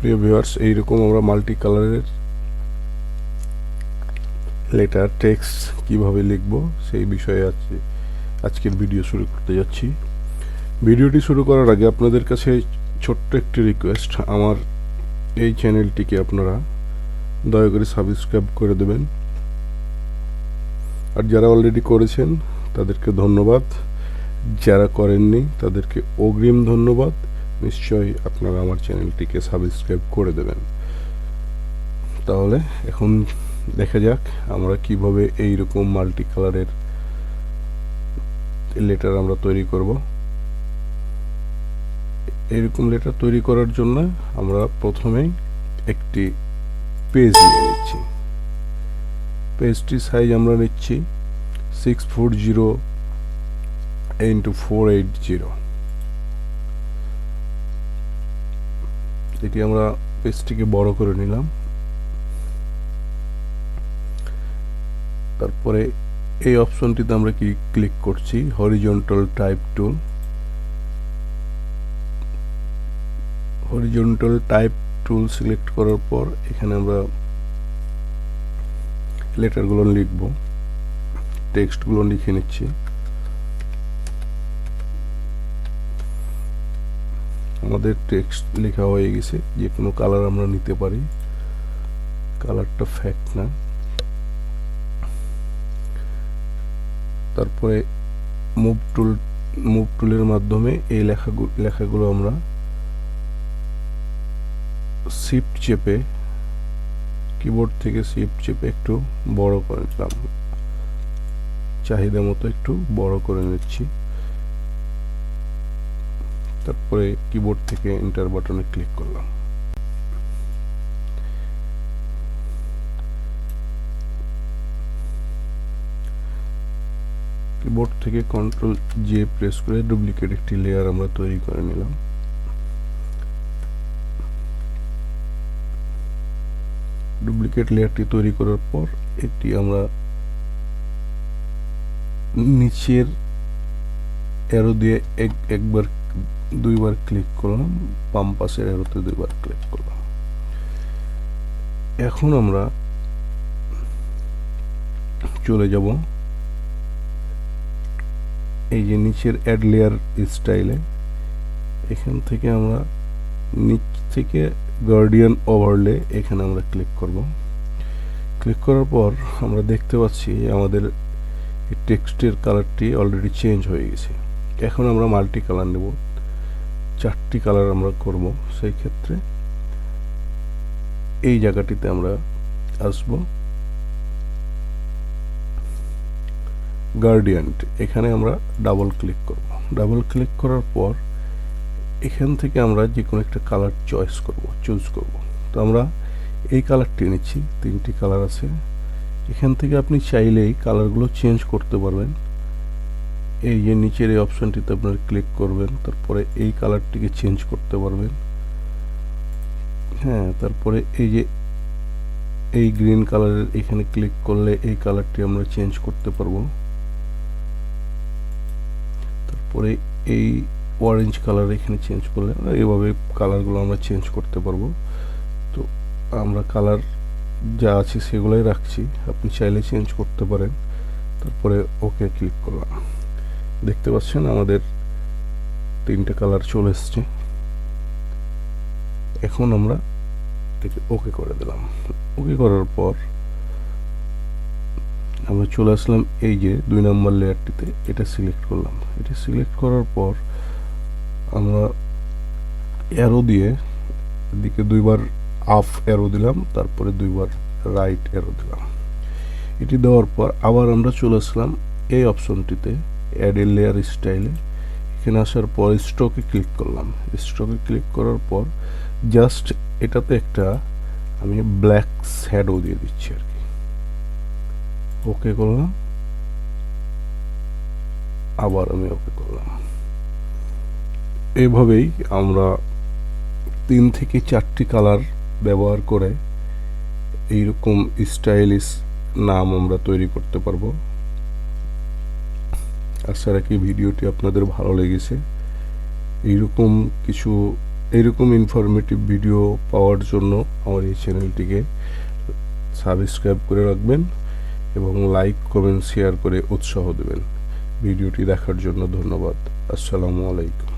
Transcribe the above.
প্রিয় ভিউয়ার্স, এইরকম আমরা মাল্টি কালারের লেটার টেক্সট কিভাবে লিখব সেই বিষয়ে আজকের ভিডিও শুরু করতে যাচ্ছি। ভিডিওটি শুরু করার আগে আপনাদের কাছে ছোট্ট একটি রিকোয়েস্ট, আমার এই চ্যানেলটিকে আপনারা দয়া করে সাবস্ক্রাইব করে দেবেন। আর যারা অলরেডি করেছেন তাদেরকে ধন্যবাদ, যারা করেননি তাদেরকে অগ্রিম ধন্যবাদ। নিশ্চয়ই আপনারা আমার চ্যানেলটিকে সাবস্ক্রাইব করে দেবেন। তাহলে এখন দেখা যাক আমরা কিভাবে এইরকম মাল্টি কালারের লেটার আমরা তৈরি করব। এইরকম লেটার তৈরি করার জন্য আমরা প্রথমেই একটি পেজ নিয়ে নিচ্ছি। পেজটি সাইজ আমরা নিচ্ছি 640 × 480। এটি আমরা পেজটিকে বড় করে নিলাম। তারপরে এই অপশনটিতে আমরা ক্লিক করছি হরিজন্টাল টাইপ টুল। হরিজন্টাল টাইপ টুল সিলেক্ট করার পর এখানে আমরা লেটারগুলো লিখব, টেক্সটগুলো লিখে নিচ্ছি। আমাদের টেক্সট লেখা হয়ে গেছে। যে কোনো কালার আমরা নিতে পারি, কালারটা ফ্যাক্ট না। তারপরে মুভ টুলের মাধ্যমে এই লেখাগুলো আমরা শিফট চেপে, কিবোর্ড থেকে শিফট চেপে একটু বড় করে নিলাম, চাহিদা মতো একটু বড় করে নিচ্ছি। তারপরে কিবোর্ড থেকে এন্টার বাটনে ক্লিক করলাম। কিবোর্ড থেকে কন্ট্রোল জে প্রেস করে ডুপ্লিকেট একটি লেয়ার আমরা তৈরি করে নিলাম। ডুপ্লিকেট লেয়ারটি তৈরি করার পর এটি আমরা নিচের অ্যারো দিয়ে দুইবার ক্লিক করলাম, বাম পাশের অ্যারোতে দুইবার ক্লিক করলাম। এখন আমরা চলে যাব এই যে নিচের অ্যাড লেয়ার স্টাইলে। এখান থেকে আমরা নিচ থেকে গার্ডিয়ান ওভারলে এখানে আমরা ক্লিক করব। ক্লিক করার পর আমরা দেখতে পাচ্ছি আমাদের এই টেক্সটের কালারটি অলরেডি চেঞ্জ হয়ে গেছে। এখন আমরা মাল্টি কালার নেব, 4টি কালার আমরা করব। সেই ক্ষেত্রে এই জায়গাটিতে আমরা আসব, গার্ডিয়ান, এখানে আমরা ডাবল ক্লিক করব। ডাবল ক্লিক করার পর এখান থেকে আমরা যে কোনো একটা কালার চুজ করব। তো আমরা এই কালারটি নিচ্ছি, 3টি কালার আছে। এখান থেকে আপনি চাইলেই কালারগুলো চেঞ্জ করতে পারবেন। এই যে নিচের এই অপশনটিতে আপনারা ক্লিক করবেন, তারপরে এই কালারটিকে চেঞ্জ করতে পারবেন। হ্যাঁ, তারপরে এই যে এই গ্রিন কালারের এখানে ক্লিক করলে এই কালারটি আমরা চেঞ্জ করতে পারবো। তারপরে এই অরেঞ্জ কালার এখানে চেঞ্জ করলে এইভাবে কালারগুলো আমরা চেঞ্জ করতে পারবো। তো আমরা কালার যা আছে সেগুলোই রাখছি, আপনি চাইলে চেঞ্জ করতে পারেন। তারপরে ওকে ক্লিক করলাম। দেখতে পাচ্ছেন আমাদের 3টে কালার চলে এসছে। এখন আমরা ওকে করে দিলাম। ওকে করার পর আমরা চলে আসলাম এই যে 2 নম্বর লেয়ারটিতে, এটা সিলেক্ট করলাম। এটা সিলেক্ট করার পর আমরা অ্যারো দিয়ে এদিকে দুইবার আপ অ্যারো দিলাম, তারপরে দুইবার রাইট অ্যারো দিলাম। এটি দেওয়ার পর আবার আমরা চলে আসলাম এই অপশনটিতে, অ্যাড এ লেয়ার স্টাইলে। এখানে আসার পর স্ট্রোকে ক্লিক করলাম। স্ট্রোকে ক্লিক করার পর জাস্ট এটাতে একটা আমি ব্ল্যাক শ্যাডো দিয়ে দিচ্ছি আর কি। ওকে করলাম, আবার আমি ওকে করলাম। এভাবেই আমরা 3 থেকে 4টি কালার ব্যবহার করে এইরকম স্টাইলিশ নাম আমরা তৈরি করতে পারবো। আশা রাখি ভিডিওটি আপনাদের ভালো লেগেছে। এইরকম কিছু এরকম ইনফরমেটিভ ভিডিও পাওয়ার জন্য আমার এই চ্যানেলটিকে সাবস্ক্রাইব করে রাখবেন এবং লাইক কমেন্ট শেয়ার করে উৎসাহ দেবেন। ভিডিওটি দেখার জন্য ধন্যবাদ। আসসালামু আলাইকুম।